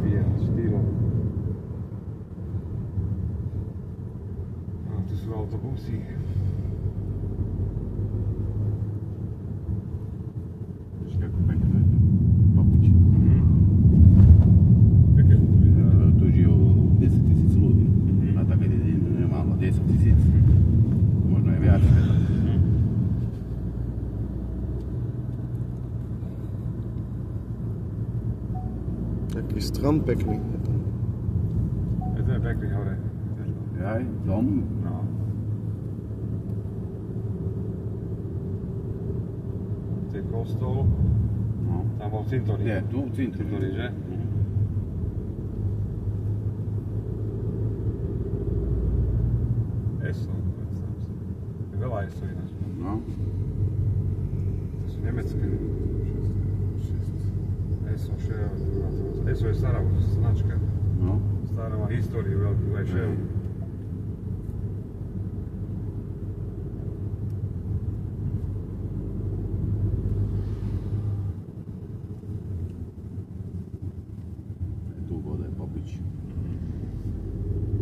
Vyjel štýlom. No, tu sú autobusy. Ešte ako pekné. Papuč. Pekne to vyzerá. Tu žijú 10 000 ľudí. Na také dedine nemálo 10 000. Možno aj viac. Taký strom pekný. Je to pekný hore. Jaj, dom? No. To je kostol. No. Tam bol cintorín. Nie, tu cintorín. Cintorín, že? ESO, predstav si. Je veľa ESO ináč. No. To sú nemecké. ESO, Shell, ESO je stará značka. No. Stará má históriu veľkú aj Shell. Tu voda je popič.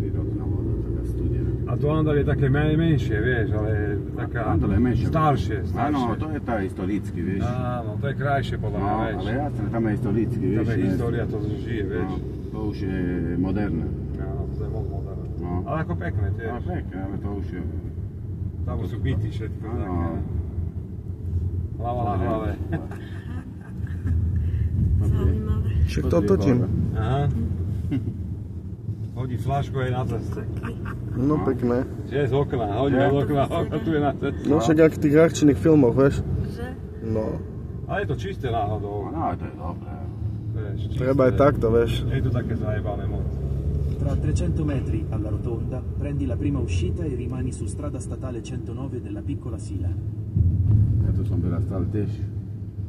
Prírodná voda, taká studená. A to Andal je také menšie, vieš, ale taká Andal je menšie. staršie. Áno, to je tá historicky, vieš. Áno, to je krajšie podľa mňa, No, vieš. ale jasne, tam je historicky, vieš. Tam je história, to žije, vieš. No, to už je moderné. Áno, to je moc moderné. No. Ale ako pekné tiež. No, pekné, ale to už je... Tam sú byty všetko Áno. také. Hlava na hlave. Zaujímavé. Však to točím. Aha. Hodí fľašku aj na ceste. No pekné. Že z okna, hodí z okna, tu je na ceste. No však jak v tých akčných filmoch, vieš? Že? No. Ale je to čisté náhodou. No, to je dobré. Vieš, čisté. Treba aj takto, vieš. Je to také zajebané moc. Tra 300 metri alla rotonda prendi la prima uscita e rimani su strada statale 109 della piccola Sila. Ja tu som vyrastal tiež.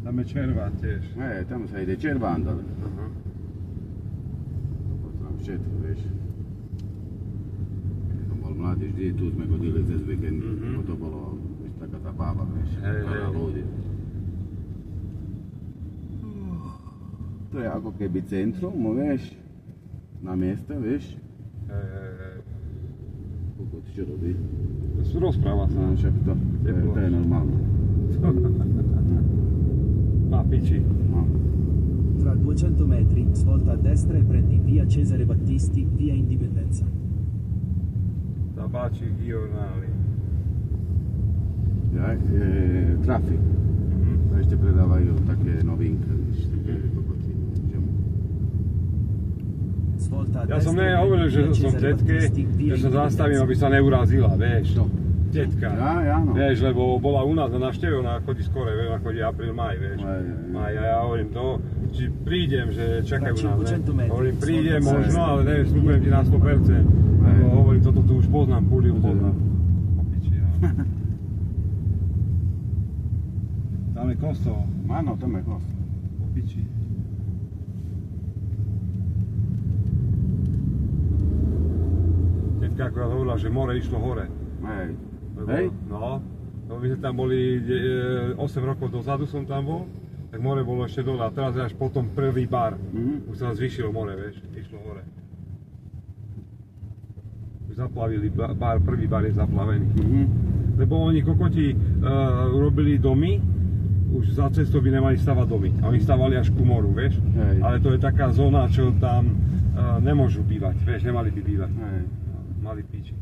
Tam je červa tiež. Tam sa ide červa Andal. Aha. Poznám všetko, vieš. Keď som bol mladý, vždy tu sme chodili cez víkend. To bolo taká zabáva, vieš. Veľa ľudí. To je ako keby centrum, vieš. Na mieste, vieš. Koľko ty čo robí? To sú rozpráva sa. No, však to je normálne. Na piči. No. Tra 200 metri svolta a destra e prendi via Cesare Battisti, via Indipendenza. Tabáči giornali. Trafik. To ešte predávajú také novinky, vieš, také kokoty. Ja som nehovoril, že som tetke, že sa zastavím, aby sa neurazila, vieš. Tetka. Ja, áno. Vieš, lebo bola u nás na návšteve, ona chodí skore, viem, ako chodí apríl, maj, vieš. Maj, a ja hovorím to, či prídem, že čakajú nás, ne? Hovorím, prídem možno, ale neviem, slúbujem ti na 100%. Lebo hovorím, toto tu už poznám, Puliu poznám. Opiči, ja. Tam je kostol. Áno, tam je kostol. Opiči. Tetka akorát hovorila, že more išlo hore. Hej. Lebo, Hej? no, lebo my sme tam boli, 8 rokov dozadu som tam bol, tak more bolo ešte dole a teraz je až potom prvý bar. Už sa zvýšilo more, vieš, išlo hore. Už zaplavili bar, prvý bar je zaplavený. Lebo oni kokoti robili domy, už za cestou by nemali stavať domy. A oni stavali až ku moru, vieš. Hej. Ale to je taká zóna, čo tam nemôžu bývať, vieš, nemali by bývať. Hej. Mali piči.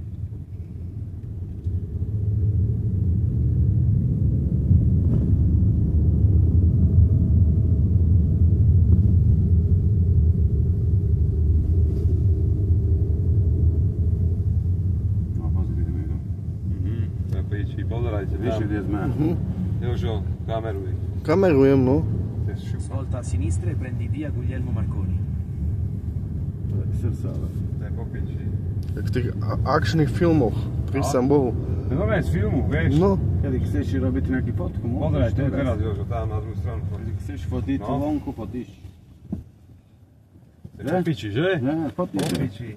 Pozerajte, Vieš, kde sme? Jožo, kameruj. Kamerujem, no. Svolta a sinistra e prendi via Guglielmo Marconi. To je srdce, ale... To je popiči. Jak v tých akčných filmoch, prísam Bohu. To je z filmu, vieš? No. Keď chceš robiť nejakú fotku, môžeš Pozerajte, teraz Jožo, tam na druhú stranu. Keď chceš fotiť vonku, fotíš. To je popiči, že? Ne, fotíš. Popiči.